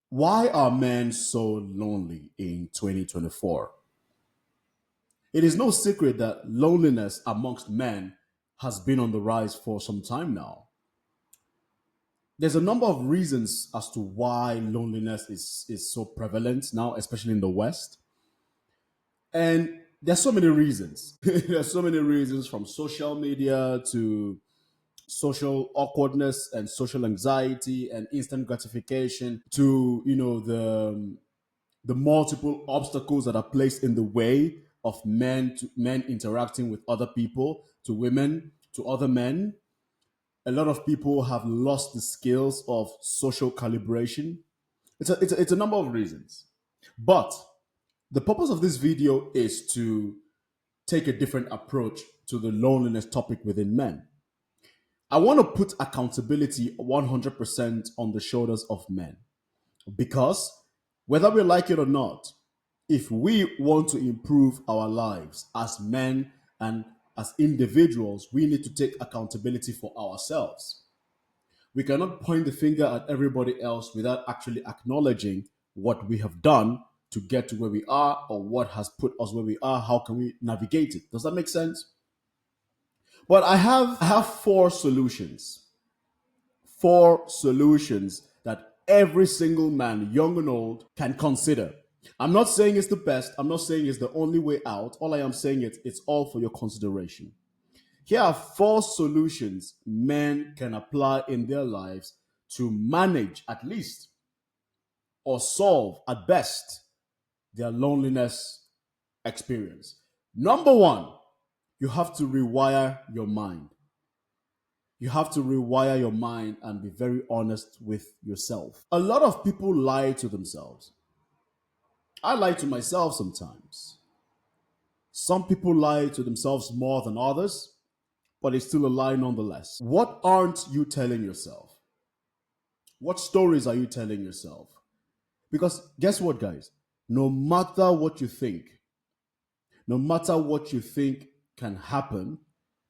Why are men so lonely in 2024? It is no secret that loneliness amongst men has been on the rise for some time now. There's a number of reasons as to why loneliness is so prevalent now, especially in the West. And there's so many reasons. There's so many reasons from social media to social awkwardness and social anxiety and instant gratification to the multiple obstacles that are placed in the way of men interacting with other people, to women, to other men. A lot of people have lost the skills of social calibration. It's a number of reasons. But the purpose of this video is to take a different approach to the loneliness topic within men. I want to put accountability 100% on the shoulders of men because whether we like it or not, if we want to improve our lives as men and as individuals, we need to take accountability for ourselves. We cannot point the finger at everybody else without actually acknowledging what we have done to get to where we are or what has put us where we are. How can we navigate it? Does that make sense? But I have four solutions that every single man, young and old, can consider. I'm not saying it's the best. I'm not saying it's the only way out. All I am saying is it's all for your consideration. Here are four solutions men can apply in their lives to manage at least or solve at best their loneliness experience. Number one, you have to rewire your mind. You have to rewire your mind and be very honest with yourself. A lot of people lie to themselves. I lie to myself sometimes. Some people lie to themselves more than others, but it's still a lie nonetheless. What aren't you telling yourself? What stories are you telling yourself? Because guess what, guys? No matter what you think, no matter what you think can happen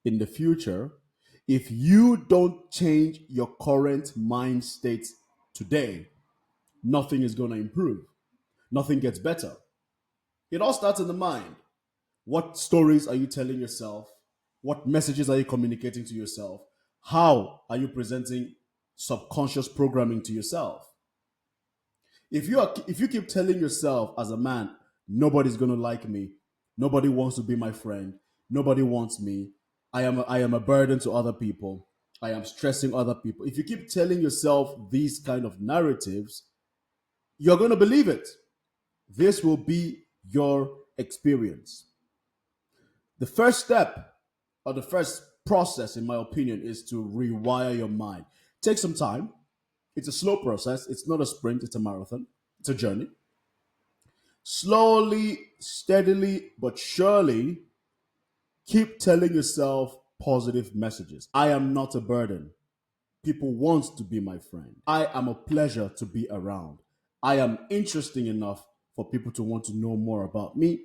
in the future, if you don't change your current mind state today, nothing is going to improve. Nothing gets better. It all starts in the mind. What stories are you telling yourself? What messages are you communicating to yourself? How are you presenting subconscious programming to yourself? If you keep telling yourself as a man, nobody's gonna like me, nobody wants to be my friend, nobody wants me, I am a burden to other people, I am stressing other people. If you keep telling yourself these kind of narratives, you're gonna believe it. This will be your experience. The first step or the first process, in my opinion, is to rewire your mind. Take some time. It's a slow process. It's not a sprint, it's a marathon, it's a journey. Slowly, steadily, but surely, keep telling yourself positive messages. I am not a burden. People want to be my friend. I am a pleasure to be around. I am interesting enough for people to want to know more about me.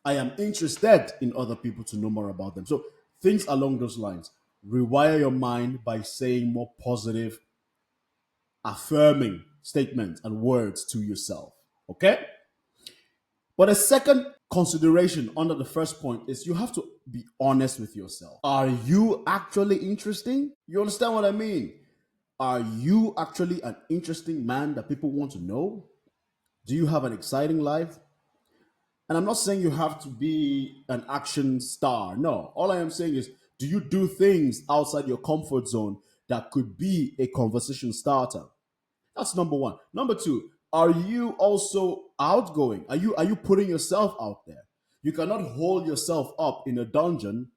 I am interested in other people to know more about them. So, things along those lines. Rewire your mind by saying more positive, affirming statements and words to yourself. Okay? But a second consideration under the first point is you have to be honest with yourself. Are you actually interesting? You understand what I mean? Are you actually an interesting man that people want to know? Do you have an exciting life? And I'm not saying you have to be an action star. No. All I am saying is, do you do things outside your comfort zone that could be a conversation starter? That's number one. Number two, are you also outgoing? Are you putting yourself out there? You cannot hold yourself up in a dungeon,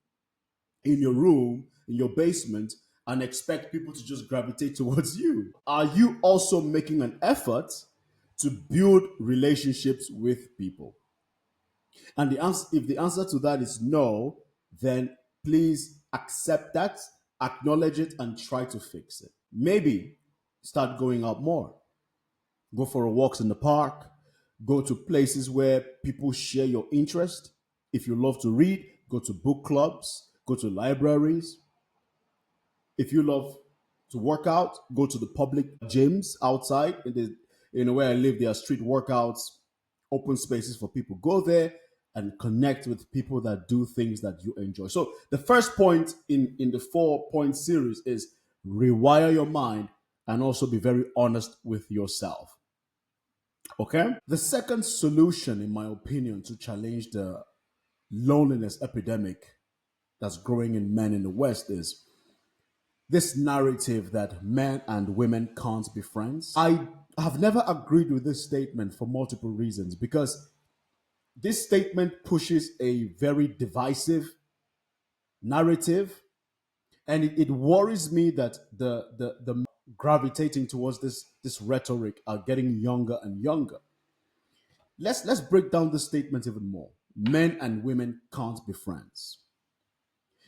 in your room, in your basement, and expect people to just gravitate towards you. Are you also making an effort to build relationships with people? And if the answer to that is no, then please accept that, acknowledge it, and try to fix it. Maybe start going out more. Go for walks in the park. Go to places where people share your interest. If you love to read, go to book clubs, go to libraries. If you love to work out, go to the public gyms outside. Where I live, there are street workouts, open spaces for people. Go there and connect with people that do things that you enjoy. So the first point in the 4 point series is rewire your mind and also be very honest with yourself. Okay? The second solution, in my opinion, to challenge the loneliness epidemic that's growing in men in the West is this narrative that men and women can't be friends. I have never agreed with this statement for multiple reasons because this statement pushes a very divisive narrative, and it worries me that the gravitating towards this rhetoric are getting younger and younger. Let's break down this statement even more. Men and women can't be friends.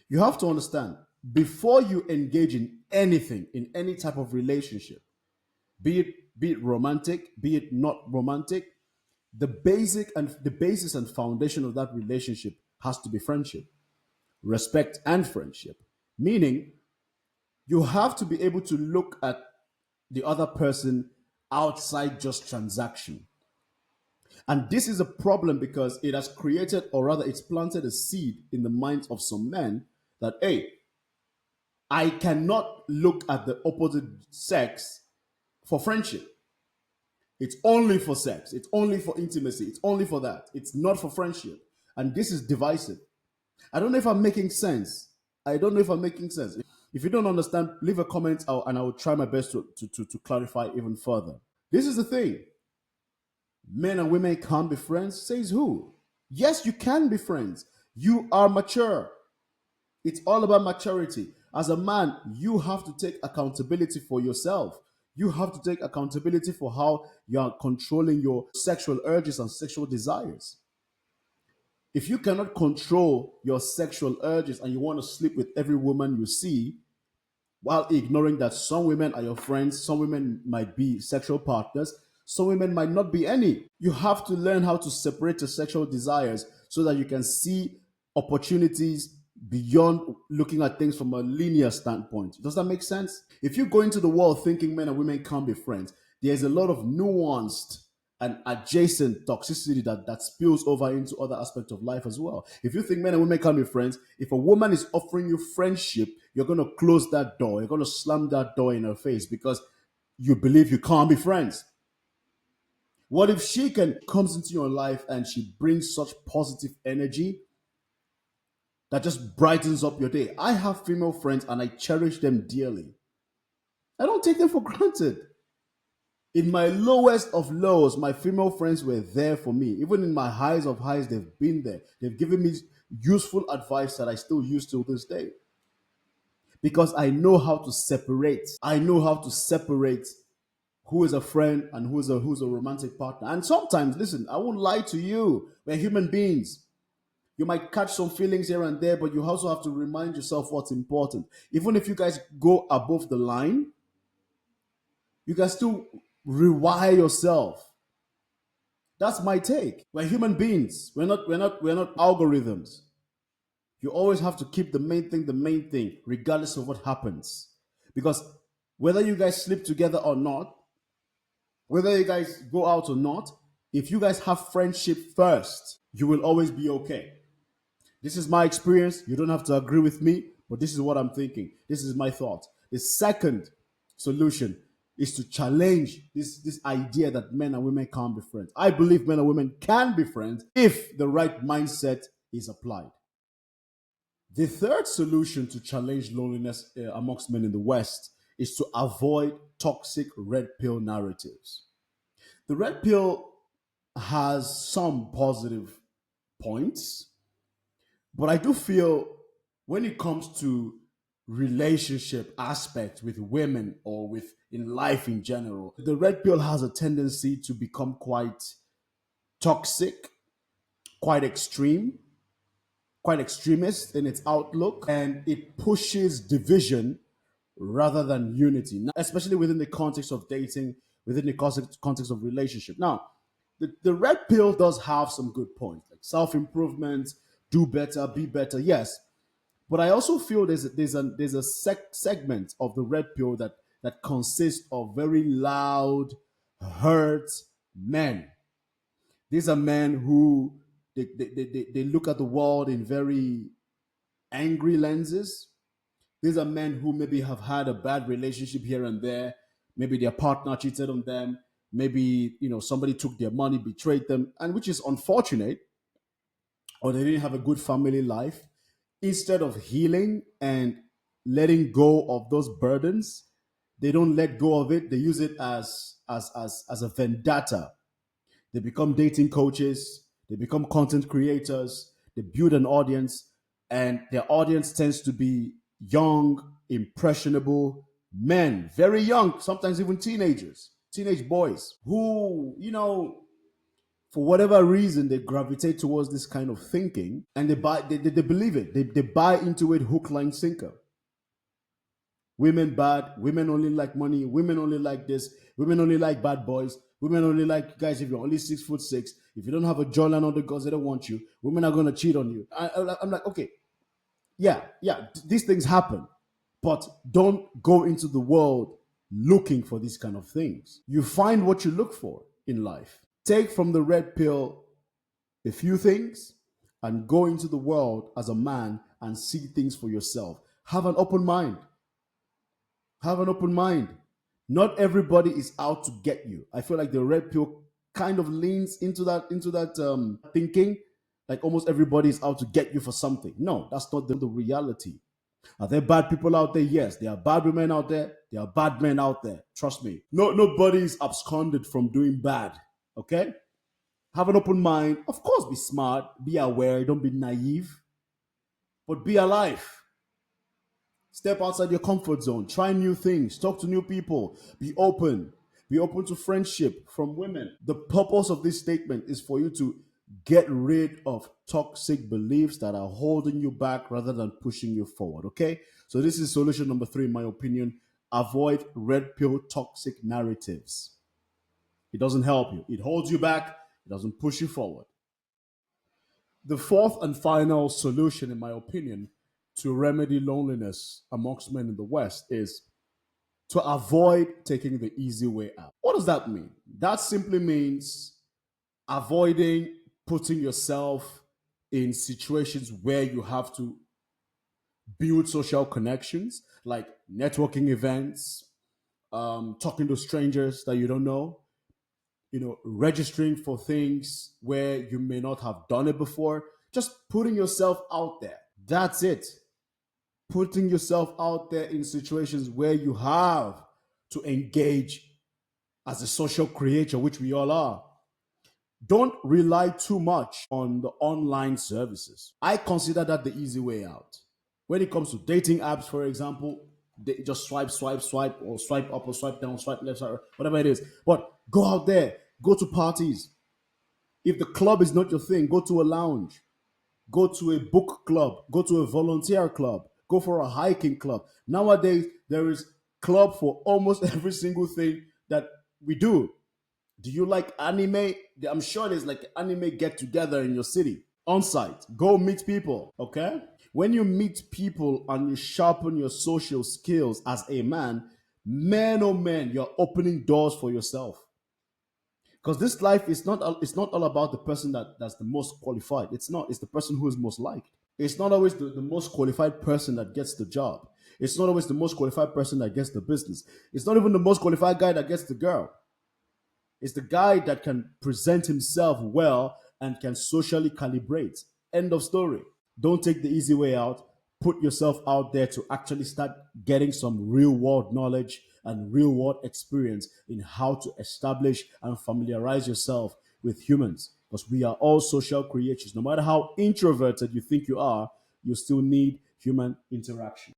You have to understand, before you engage in anything, in any type of relationship, be it romantic, be it not romantic, the basis and foundation of that relationship has to be friendship, respect, and friendship. Meaning, you have to be able to look at the other person outside just transaction. And this is a problem because it has created, or rather, it's planted a seed in the minds of some men that, hey, I cannot look at the opposite sex for friendship. It's only for sex. It's only for intimacy. It's only for that. It's not for friendship. And this is divisive. I don't know if I'm making sense. I don't know if I'm making sense. If you don't understand, leave a comment and I will try my best to clarify even further. This is the thing. Men and women can't be friends. Says who? Yes, you can be friends. You are mature. It's all about maturity. As a man, you have to take accountability for yourself. You have to take accountability for how you are controlling your sexual urges and sexual desires. If you cannot control your sexual urges and you want to sleep with every woman you see, while ignoring that some women are your friends, some women might be sexual partners, some women might not be any. You have to learn how to separate your sexual desires so that you can see opportunities beyond looking at things from a linear standpoint. Does that make sense? If you go into the world thinking men and women can't be friends, there's a lot of nuanced and adjacent toxicity that spills over into other aspects of life as well. If you think men and women can't be friends, if a woman is offering you friendship, you're going to close that door. You're going to slam that door in her face because you believe you can't be friends. What if she can comes into your life and she brings such positive energy that just brightens up your day? I have female friends and I cherish them dearly. I don't take them for granted. In my lowest of lows, my female friends were there for me. Even in my highs of highs, they've been there. They've given me useful advice that I still use till this day. Because I know how to separate. I know how to separate who is a friend and who's a romantic partner. And sometimes, listen, I won't lie to you. We're human beings. You might catch some feelings here and there, but you also have to remind yourself what's important. Even if you guys go above the line, you can still rewire yourself. That's my take. We're human beings. We're not algorithms. You always have to keep the main thing, regardless of what happens. Because whether you guys sleep together or not, whether you guys go out or not, if you guys have friendship first, you will always be okay. This is my experience. You don't have to agree with me, but this is what I'm thinking. This is my thought. The second solution is to challenge this idea that men and women can't be friends. I believe men and women can be friends if the right mindset is applied. The third solution to challenge loneliness amongst men in the West is to avoid toxic red pill narratives. The red pill has some positive points, but I do feel when it comes to relationship aspect with women or with in life in general, the red pill has a tendency to become quite toxic, quite extreme, quite extremist in its outlook, and it pushes division rather than unity, especially within the context of dating, within the context of relationship. Now, the red pill does have some good points, like self improvement, do better, be better, yes. But I also feel there's a segment of the red pill that consists of very loud, hurt men. These are men who they look at the world in very angry lenses. These are men who maybe have had a bad relationship here and there. Maybe their partner cheated on them. Maybe somebody took their money, betrayed them, and which is unfortunate. Or they didn't have a good family life. Instead of healing and letting go of those burdens, they don't let go of it. They use it as a vendetta. They become dating coaches, they become content creators, they build an audience, and their audience tends to be young, impressionable men, very young, sometimes even teenagers, teenage boys, who, for whatever reason, they gravitate towards this kind of thinking and they believe it. They buy into it hook, line, sinker. Women bad, women only like money, women only like this, women only like bad boys, women only like guys if you're only 6'6". If you don't have a jawline on the girls, they don't want you. Women are gonna cheat on you. I'm like, okay, yeah, these things happen, but don't go into the world looking for these kind of things. You find what you look for in life. Take from the red pill a few things and go into the world as a man and see things for yourself. Have an open mind. Have an open mind. Not everybody is out to get you. I feel like the red pill kind of leans into that thinking, like almost everybody is out to get you for something. No, that's not the reality. Are there bad people out there? Yes. There are bad women out there. There are bad men out there. Trust me. No, nobody is absconded from doing bad. Okay? Have an open mind. Of course, be smart, be aware, don't be naive, but be alive. Step outside your comfort zone. Try new things. Talk to new people. Be open. Be open to friendship from women. The purpose of this statement is for you to get rid of toxic beliefs that are holding you back rather than pushing you forward. Okay? So, this is solution number 3, in my opinion. Avoid red pill toxic narratives. It doesn't help you, it holds you back, it doesn't push you forward. The fourth and final solution, in my opinion, to remedy loneliness amongst men in the West is to avoid taking the easy way out. What does that mean? That simply means avoiding putting yourself in situations where you have to build social connections, like networking events, talking to strangers that you don't know, registering for things where you may not have done it before, just putting yourself out there. That's it. Putting yourself out there in situations where you have to engage as a social creator, which we all are. Don't rely too much on the online services. I consider that the easy way out. When it comes to dating apps, for example, they just swipe, or swipe up or swipe down, swipe left, or whatever it is. But go out there, go to parties. If the club is not your thing, go to a lounge, go to a book club, go to a volunteer club, go for a hiking club. Nowadays, there is club for almost every single thing that we do. Do you like anime? I'm sure there's like anime get together in your city on site. Go meet people, okay? When you meet people and you sharpen your social skills as a man oh man, you're opening doors for yourself. Because this life is not it's not all about the person that's the most qualified. It's not. It's the person who is most liked. It's not always the most qualified person that gets the job. It's not always the most qualified person that gets the business. It's not even the most qualified guy that gets the girl. It's the guy that can present himself well and can socially calibrate. End of story. Don't take the easy way out. Put yourself out there to actually start getting some real world knowledge and real world experience in how to establish and familiarize yourself with humans. Because we are all social creatures. No matter how introverted you think you are, you still need human interaction.